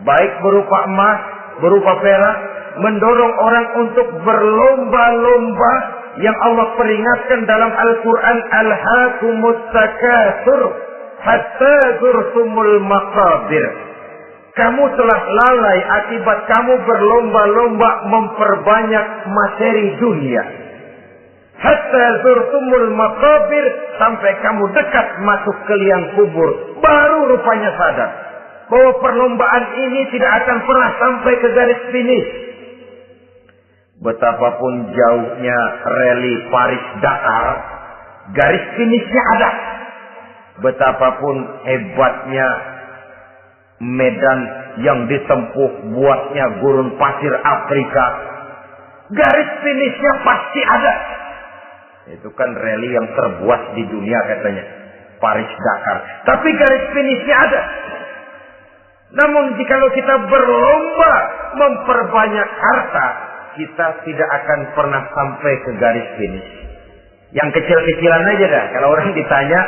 baik berupa emas, berupa perak, mendorong orang untuk berlomba-lomba yang Allah peringatkan dalam Al-Quran, Alhaakumut takatsur hatta zurtumul maqabir. Kamu telah lalai akibat kamu berlomba-lomba memperbanyak materi dunia. Hatta zurtumul maqabir, sampai kamu dekat masuk ke liang kubur, baru rupanya sadar bahwa perlombaan ini tidak akan pernah sampai ke garis finish. Betapapun jauhnya rally Paris-Dakar, garis finishnya ada. Betapapun hebatnya medan yang ditempuh buatnya gurun pasir Afrika, garis finishnya pasti ada. Itu kan rally yang terbuat di dunia katanya, Paris-Dakar. Tapi garis finishnya ada. Namun jikalau kita berlomba memperbanyak harta, kita tidak akan pernah sampai ke garis finish. Yang kecil-kecilan aja dah. Kalau orang ditanya,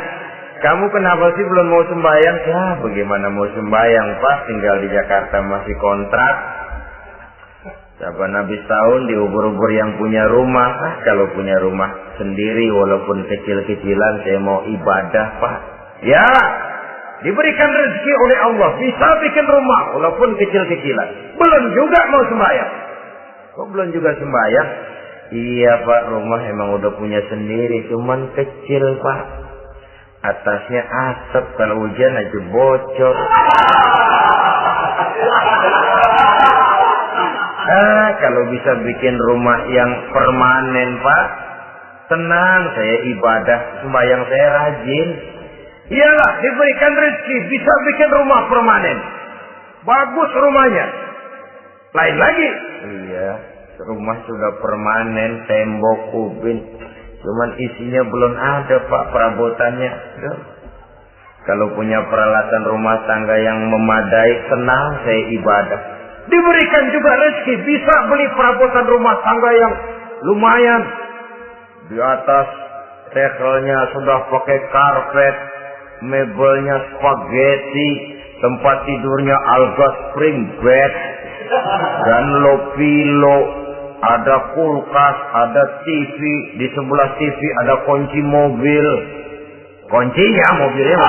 Kamu kenapa sih belum mau sembahyang? Ya, bagaimana mau sembahyang, Pak? Tinggal di Jakarta masih kontrak. Saban habis tahun diubur-ubur yang punya rumah. Kalau punya rumah sendiri walaupun kecil-kecilan, saya mau ibadah, Pak. Ya, diberikan rezeki oleh Allah, bisa bikin rumah walaupun kecil-kecilan. Belum juga mau sembahyang. Kok belum juga sembahyang? Iya, Pak, rumah emang udah punya sendiri, cuman kecil, Pak. Atasnya asap, kalau hujan aja bocor. Kalau bisa bikin rumah yang permanen, Pak, tenang, saya ibadah, sembahyang saya rajin. Iyalah, diberikan rezeki, bisa bikin rumah permanen. Bagus rumahnya. Lain lagi. Iya, rumah sudah permanen, tembok, ubin. Cuman isinya belum ada, Pak, perabotannya. Kalau punya peralatan rumah tangga yang memadai, tenang, saya ibadah. Diberikan juga rezeki, bisa beli perabotan rumah tangga yang lumayan. Di atas tekelnya sudah pakai karpet, mebelnya spaghetti, tempat tidurnya alga spring bed, dan lo-pilo, ada kulkas, ada TV, di sebelah TV ada kunci mobil. Kuncinya mobilnya.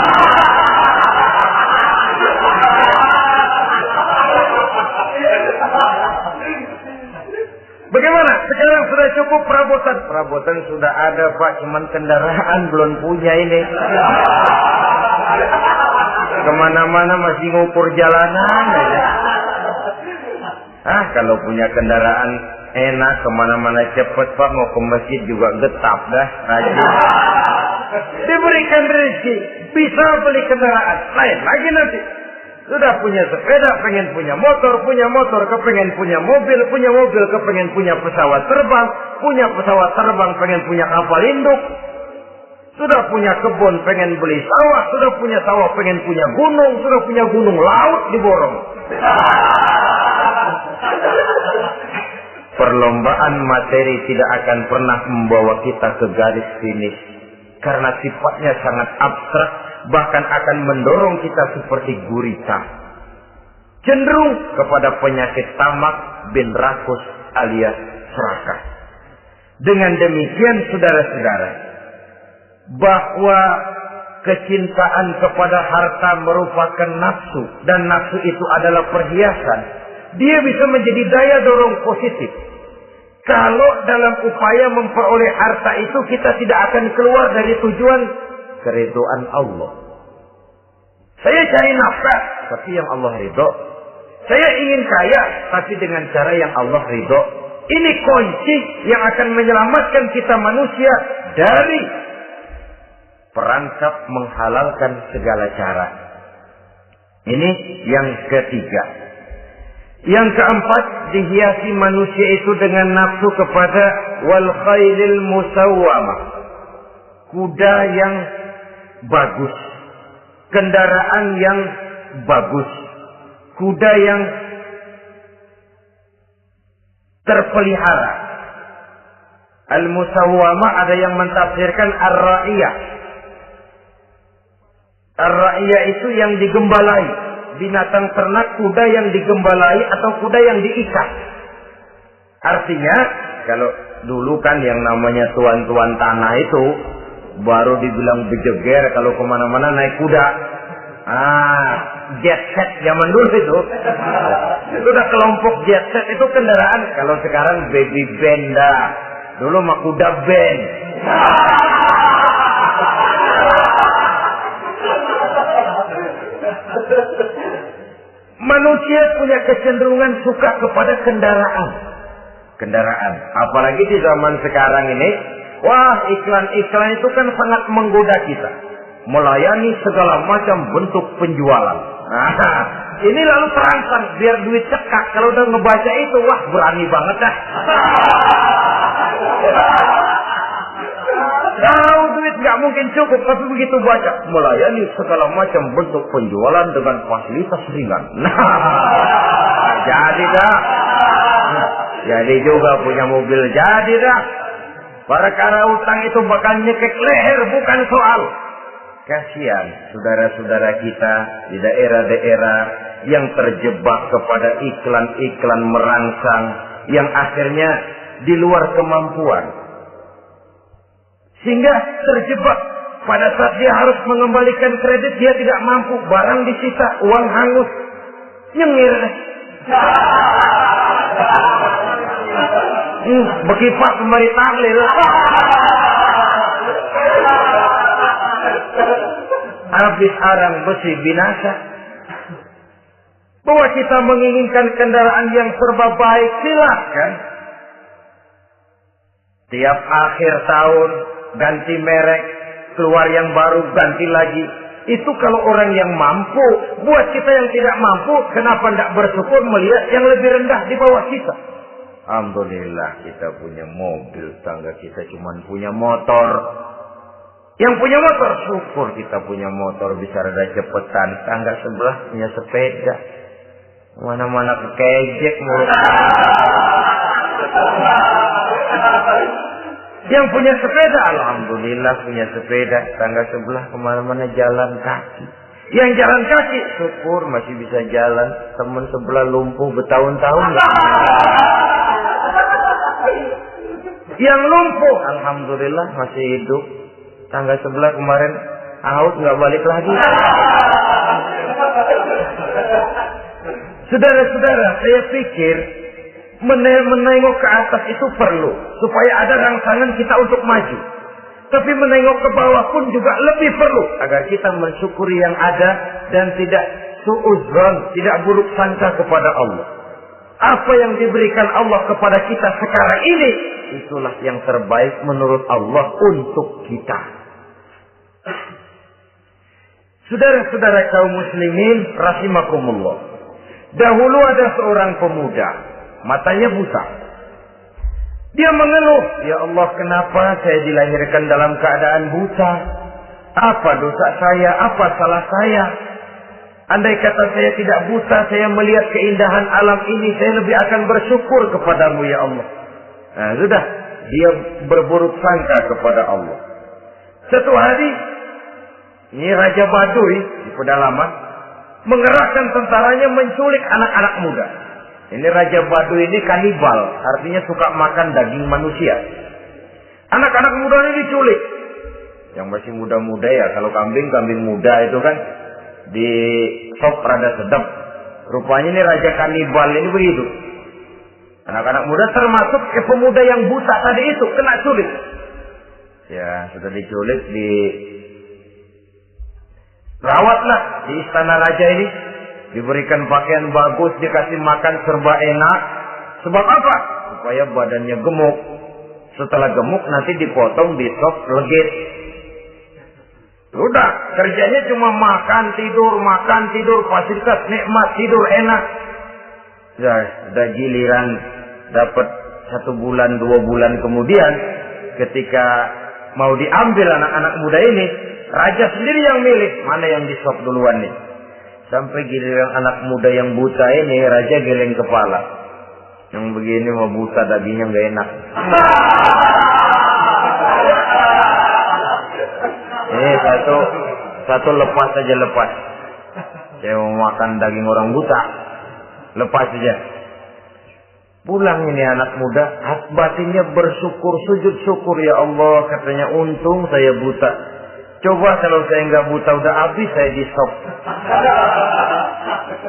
Bagaimana? Sekarang sudah cukup perabotan. Perabotan sudah ada, Pak, cuman kendaraan belum punya ini. Kemana-mana masih ngukur jalanan aja. Kalau punya kendaraan enak, kemana-mana cepet, Pak, mau ke masjid juga getap dah, rajin. Diberikan rezeki, bisa beli kendaraan. Lain lagi nanti. Sudah punya sepeda, pengen punya motor, kepengen punya mobil, kepengen punya pesawat terbang, pengen punya kapal induk. Sudah punya kebun, pengen beli sawah, sudah punya sawah, pengen punya gunung, sudah punya gunung, laut diborong. Perlombaan materi tidak akan pernah membawa kita ke garis finish. Karena sifatnya sangat abstrak, bahkan akan mendorong kita seperti gurita. Cenderung kepada penyakit tamak bin rakus alias serakah. Dengan demikian, saudara-saudara, bahwa kecintaan kepada harta merupakan nafsu, dan nafsu itu adalah perhiasan, dia bisa menjadi daya dorong positif. Kalau dalam upaya memperoleh harta itu kita tidak akan keluar dari tujuan keridhaan Allah. Saya cari nafkah, tapi yang Allah ridho. Saya ingin kaya, tapi dengan cara yang Allah ridho. Ini kunci yang akan menyelamatkan kita manusia dari perangkap menghalalkan segala cara. Ini yang ketiga. Yang keempat, dihiasi manusia itu dengan nafsu kepada wal khailil musawwamah. Kuda yang bagus, kendaraan yang bagus, kuda yang terpelihara. Al-musawwamah ada yang mentafsirkan ar-ra'iyah. Ar-ra'iyah itu yang digembalai. Binatang ternak, kuda yang digembalai atau kuda yang diikat. Artinya, kalau dulu kan yang namanya tuan-tuan tanah itu baru dibilang bejeger kalau kemana-mana naik kuda. Jet set zaman dulu itu. Itu udah kelompok jet set, itu kendaraan. Kalau sekarang baby benda. Dulu mah kuda band. Manusia punya kecenderungan suka kepada kendaraan. Apalagi di zaman sekarang ini, wah, iklan-iklan itu kan sangat menggoda kita. Melayani segala macam bentuk penjualan. Ini lalu terangsang biar duit cekak. Kalau udah ngebaca itu, wah, berani banget dah. Tahu duit nggak mungkin cukup, tapi begitu baca melayani segala macam bentuk penjualan dengan fasilitas ringan. Jadi dah. Jadi juga punya mobil, jadi dah. Perkara utang itu bakal nyekek leher, bukan soal. Kasihan saudara-saudara kita di daerah-daerah yang terjebak kepada iklan-iklan merangsang yang akhirnya di luar kemampuan. Sehingga terjebak pada saat dia harus mengembalikan kredit, dia tidak mampu, barang disita, uang hangus, nyengir. Bekipak kembali tahlil. Habis arang besi binasa. Bahwa kita menginginkan kendaraan yang serba baik, silakan. Tiap akhir tahun ganti merek, keluar yang baru, ganti lagi. Itu kalau orang yang mampu. Buat kita yang tidak mampu, kenapa tidak bersyukur melihat yang lebih rendah di bawah kita? Alhamdulillah kita punya mobil, tangga kita cuma punya motor. Yang punya motor, syukur kita punya motor bisa rada cepetan. Tangga sebelah punya sepeda. Mana-mana kekejek mulut. Yang punya sepeda, alhamdulillah punya sepeda. Tangga sebelah kemana-mana jalan kaki. Yang jalan kaki, syukur masih bisa jalan. Teman sebelah lumpuh bertahun-tahun. Yang lumpuh, alhamdulillah masih hidup. Tangga sebelah kemarin out nggak balik lagi. Saudara-saudara, saya pikir menengok ke atas itu perlu supaya ada rangsangan kita untuk maju. Tapi menengok ke bawah pun juga lebih perlu agar kita mensyukuri yang ada dan tidak suudzon, tidak buruk sangka kepada Allah. Apa yang diberikan Allah kepada kita sekarang ini, itulah yang terbaik menurut Allah untuk kita. Saudara-saudara kaum muslimin rahimakumullah. Dahulu ada seorang pemuda, matanya buta. Dia mengeluh, ya Allah, kenapa saya dilahirkan dalam keadaan buta? Apa dosa saya? Apa salah saya? Andai kata saya tidak buta, saya melihat keindahan alam ini, saya lebih akan bersyukur kepadamu ya Allah. Nah, sudah, dia berburuk sangka kepada Allah. Satu hari, ini Raja Baduy di pedalaman mengerahkan tentaranya menculik anak-anak muda. Ini Raja Baduy ini kanibal, artinya suka makan daging manusia. Anak-anak muda ini diculik. Yang masih muda-muda ya, kalau kambing muda itu kan di sop rada sedap. Rupanya ini Raja kanibal ini begitu. Anak-anak muda termasuk pemuda yang buta tadi itu kena culik. Ya, sudah diculik, rawatlah di istana raja ini, diberikan pakaian bagus, dikasih makan serba enak. Sebab apa? Supaya badannya gemuk. Setelah gemuk nanti dipotong di sop legit. Udah, kerjanya cuma makan tidur, fasilitas nikmat, tidur enak. Ya, udah giliran dapat 1 bulan 2 bulan kemudian, ketika mau diambil anak-anak muda ini, raja sendiri yang milih mana yang disop duluan nih. Sampai giliran anak muda yang buta ini, raja geleng kepala. Yang begini mau buta dagingnya nggak enak. Ini satu lepas saja lepas. Saya mau makan daging orang buta, lepas saja. Pulang ini anak muda, batinnya bersyukur, sujud syukur, ya Allah, katanya untung saya buta. Coba kalau saya nggak buta udah habis saya di stop.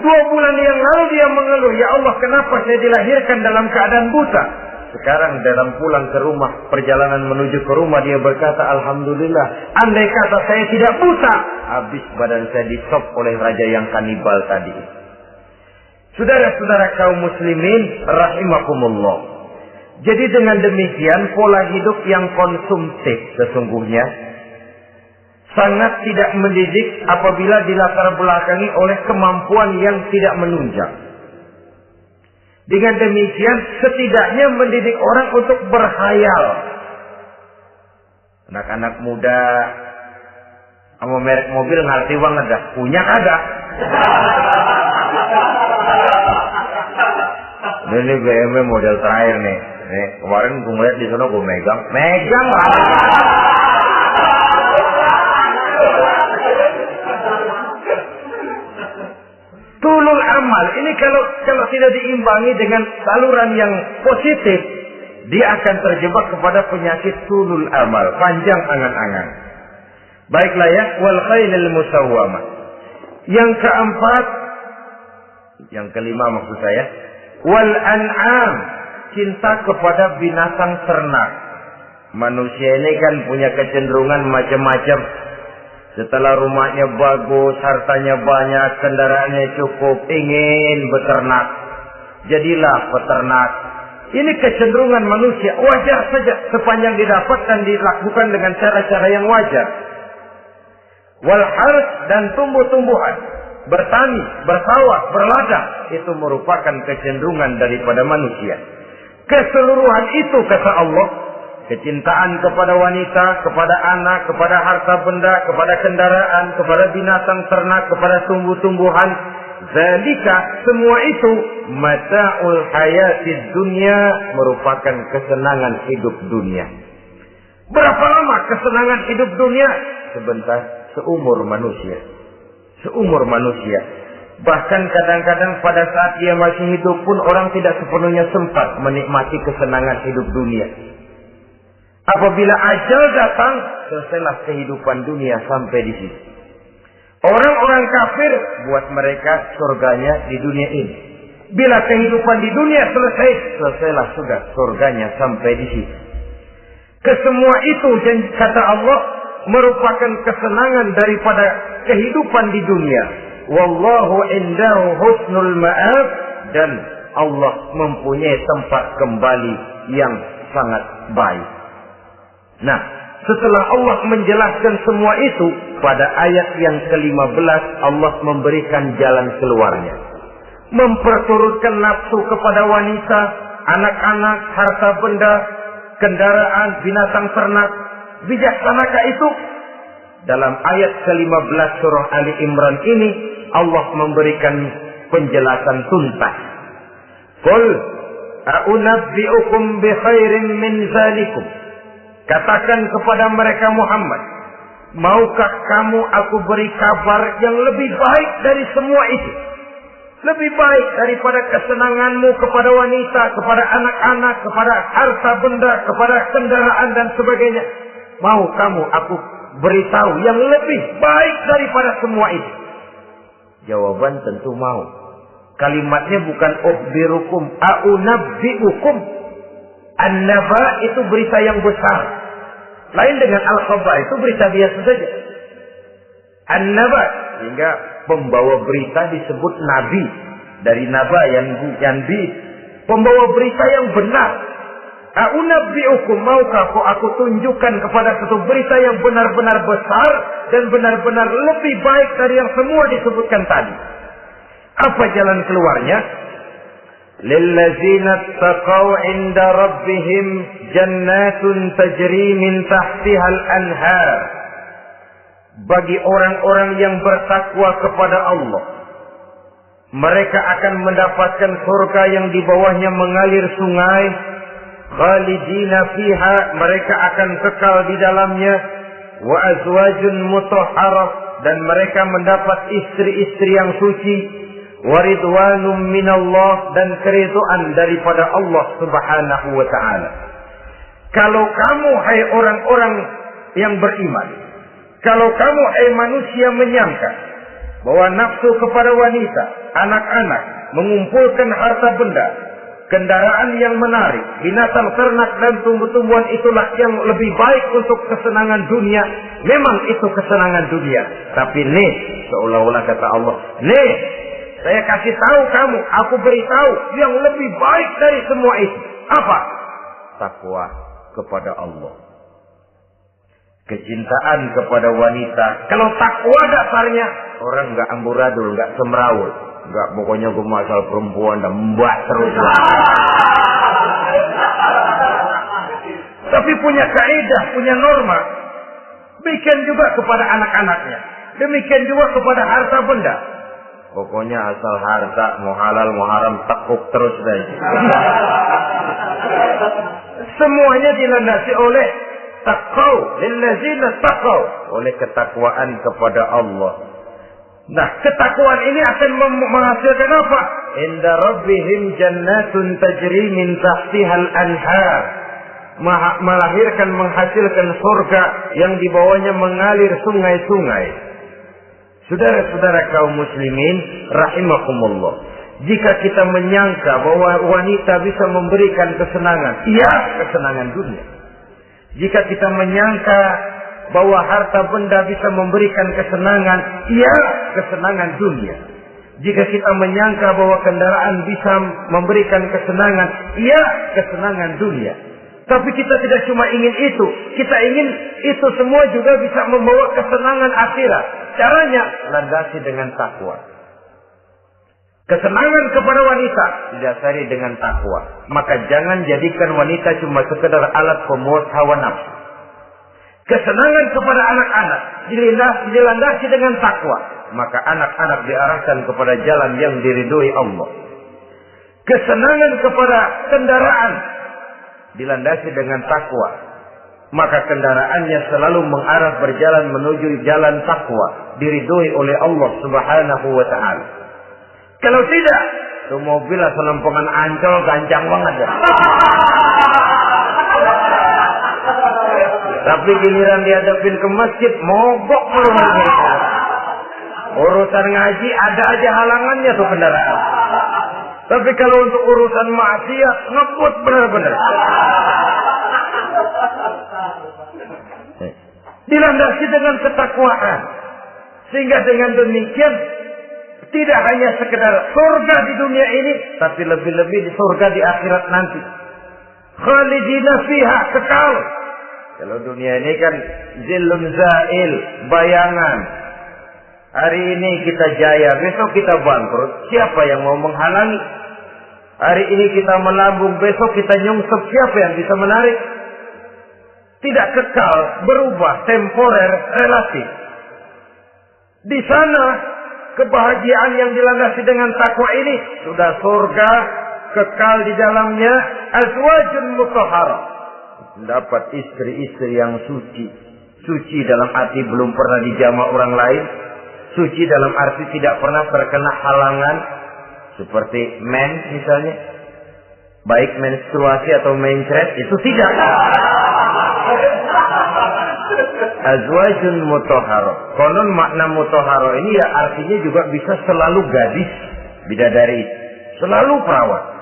2 bulan yang lalu dia mengeluh, ya Allah, kenapa saya dilahirkan dalam keadaan buta? Sekarang dalam pulang ke rumah, perjalanan menuju ke rumah, dia berkata, alhamdulillah, andai kata saya tidak buta, habis badan saya di stop oleh raja yang kanibal tadi. Saudara-saudara kaum muslimin rahimakumullah. Jadi dengan demikian pola hidup yang konsumtif sesungguhnya sangat tidak mendidik apabila dilatar belakangi oleh kemampuan yang tidak menunjang. Dengan demikian setidaknya mendidik orang untuk berkhayal. Anak-anak muda sama merek mobil ngerti banget dah, punya kagak? Ini BMW model terakhir nih. Nih, kemarin gue ngeliat di sana gue megang lah. amal ini kalau tidak diimbangi dengan saluran yang positif, dia akan terjebak kepada penyakit sulul amal, panjang angan-angan. Baiklah ya, wal khailil musawwamah. Yang keempat, yang kelima maksud saya, wal an'am, cinta kepada binatang ternak. Manusia ini kan punya kecenderungan macam-macam. Setelah rumahnya bagus, hartanya banyak, kendaraannya cukup, ingin beternak. Jadilah peternak. Ini kecenderungan manusia, wajar saja sepanjang didapatkan dilakukan dengan cara-cara yang wajar. Wal harth, dan tumbuh-tumbuhan, bertani, bersawah, berladang, itu merupakan kecenderungan daripada manusia. Keseluruhan itu kata Allah, kecintaan kepada wanita, kepada anak, kepada harta benda, kepada kendaraan, kepada binatang ternak, kepada tumbuh-tumbuhan, zalika, semua itu mata'ul hayatid dunya, merupakan kesenangan hidup dunia. Berapa lama kesenangan hidup dunia? Sebentar, seumur manusia. Seumur manusia. Bahkan kadang-kadang pada saat dia masih hidup pun orang tidak sepenuhnya sempat menikmati kesenangan hidup dunia. Apabila ajal datang, selesailah kehidupan dunia sampai di sini. Orang-orang kafir, buat mereka surganya di dunia ini. Bila kehidupan di dunia selesai, selesailah sudah surganya sampai di sini. Kesemua itu, kata Allah, merupakan kesenangan daripada kehidupan di dunia. Wallahu indahu husnul ma'ab, dan Allah mempunyai tempat kembali yang sangat baik. Nah, setelah Allah menjelaskan semua itu, pada ayat yang ke-15 Allah memberikan jalan keluarnya. Memperturutkan nafsu kepada wanita, anak-anak, harta benda, kendaraan, binatang ternak. Bijaksanakah itu? Dalam ayat ke-15 surah Ali Imran ini, Allah memberikan penjelasan tuntas. Qul a'unabbi'ukum bi khairin min zalikum. Katakan kepada mereka Muhammad, maukah kamu aku beri kabar yang lebih baik dari semua itu? Lebih baik daripada kesenanganmu kepada wanita, kepada anak-anak, kepada harta benda, kepada kendaraan dan sebagainya. Mau kamu aku beritahu yang lebih baik daripada semua itu? Jawaban tentu mau. Kalimatnya bukan ukhbirukum, a'unabbi'ukum. An-naba itu berita yang besar. Lain dengan al-khabar, itu berita biasa saja. An-naba, sehingga pembawa berita disebut nabi. Dari naba yang bi, pembawa berita yang benar. A'unabbi'ukum, maukah aku tunjukkan kepada satu berita yang benar-benar besar dan benar-benar lebih baik dari yang semua disebutkan tadi. Apa jalan keluarnya? Lillazina taqaw 'inda rabbihim jannatun tajri min tahtihal anhar. Bagi orang-orang yang bertakwa kepada Allah, mereka akan mendapatkan surga yang di bawahnya mengalir sungai. Khalidina fiha, mereka akan kekal di dalamnya. Wa azwajun mutahharah, dan mereka mendapat istri-istri yang suci. Waridwanum minallah, dan keridhaan daripada Allah subhanahu wa ta'ala. Kalau kamu hai orang-orang yang beriman, kalau kamu hai manusia menyangka bahwa nafsu kepada wanita, anak-anak, mengumpulkan harta benda, kendaraan yang menarik, binatang ternak dan tumbuh-tumbuhan itulah yang lebih baik untuk kesenangan dunia, memang itu kesenangan dunia. Tapi nih, seolah-olah kata Allah, nih, saya kasih tahu kamu, aku beritahu yang lebih baik dari semua itu. Apa? Takwa kepada Allah. Kecintaan kepada wanita. Kalau takwa dasarnya, orang nggak amburadul, nggak semrawut, nggak pokoknya gue masal perempuan dan mbak terus. Tapi punya kaidah, punya norma. Demikian juga kepada anak-anaknya. Demikian juga kepada harta benda. Pokoknya asal harta, mau halal, mau haram, tekuk terus deh. Semuanya dilandasi oleh taqaw, lillazina taqaw, oleh ketakwaan kepada Allah. Nah, ketakwaan ini akan menghasilkan apa? Inda rabbihim jannatun tajri min tahtihal anhar. Menghasilkan surga yang di bawahnya mengalir sungai-sungai. Saudara-saudara kaum muslimin rahimakumullah. Jika kita menyangka bahwa wanita bisa memberikan kesenangan, iya, kesenangan dunia. Jika kita menyangka bahwa harta benda bisa memberikan kesenangan, iya, kesenangan dunia. Jika kita menyangka bahwa kendaraan bisa memberikan kesenangan, iya, kesenangan dunia. Tapi kita tidak cuma ingin itu. Kita ingin itu semua juga bisa membawa kesenangan akhirat. Caranya landasi dengan takwa. Kesenangan kepada wanita didasari dengan takwa. Maka jangan jadikan wanita cuma sekedar alat pemuas hawa nafsu. Kesenangan kepada anak-anak dilandasi dengan takwa. Maka anak-anak diarahkan kepada jalan yang diridhoi Allah. Kesenangan kepada kendaraan dilandasi dengan takwa, maka kendaraannya selalu mengarah berjalan menuju jalan takwa, diridhoi oleh Allah Subhanahu wa taala. Kalau tidak, tuh mobil selempongan Ancol gancang banget ya. Tapi giliran dihadapin ke masjid, mogok melulu. Urusan ngaji ada aja halangannya tuh kendaraan. Tapi kalau untuk urusan maksiat, ngebut benar-benar. Dilandasi dengan ketakwaan. Sehingga dengan demikian, tidak hanya sekedar surga di dunia ini, tapi lebih-lebih di surga di akhirat nanti. Khalidina fiha, kekal. Kalau dunia ini kan zillun zail, bayangan. Hari ini kita jaya, besok kita bangkrut. Siapa yang mau menghalangi? Hari ini kita melambung, besok kita nyungsep. Siapa yang bisa menarik? Tidak kekal, berubah, temporer, relatif. Di sana, kebahagiaan yang dilandasi dengan takwa ini sudah surga, kekal di dalamnya, azwajun mutahharah. Dapat istri-istri yang suci. Suci dalam arti belum pernah dijamah orang lain. Suci dalam arti tidak pernah terkena halangan. Seperti mens misalnya. Baik menstruasi atau mencret. Itu tidak. Azwajun mutahharah. Konon makna mutahharah ini ya artinya juga bisa selalu gadis. Bidadari. Selalu perawan.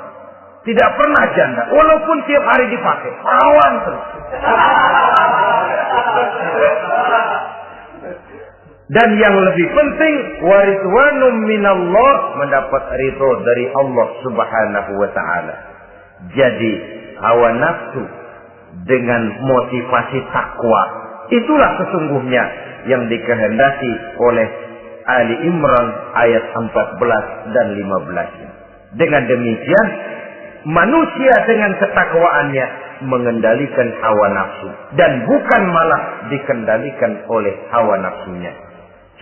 Tidak pernah janda. Walaupun tiap hari dipakai. Perawan terus. Dan yang lebih penting, waridwanum minallah, mendapat ridho dari Allah Subhanahu wa taala. Jadi hawa nafsu dengan motivasi takwa, itulah sesungguhnya yang dikehendaki oleh Ali Imran ayat 14 dan 15. Dengan demikian, manusia dengan ketakwaannya mengendalikan hawa nafsu dan bukan malah dikendalikan oleh hawa nafsunya.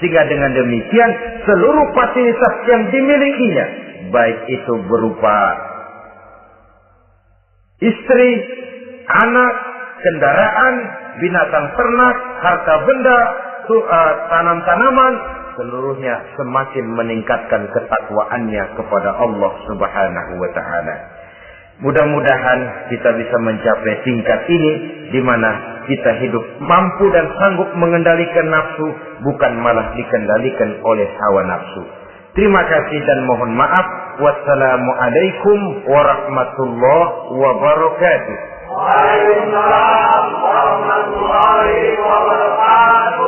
Sehingga dengan demikian seluruh fasilitas yang dimilikinya, baik itu berupa istri, anak, kendaraan, binatang ternak, harta benda, tanam-tanaman, seluruhnya semakin meningkatkan ketakwaannya kepada Allah Subhanahu wa taala. Mudah-mudahan kita bisa mencapai tingkat ini di mana kita hidup mampu dan sanggup mengendalikan nafsu, bukan malah dikendalikan oleh hawa nafsu. Terima kasih dan mohon maaf. Wassalamualaikum warahmatullahi wabarakatuh. Waalaikumsalam warahmatullahi wabarakatuh.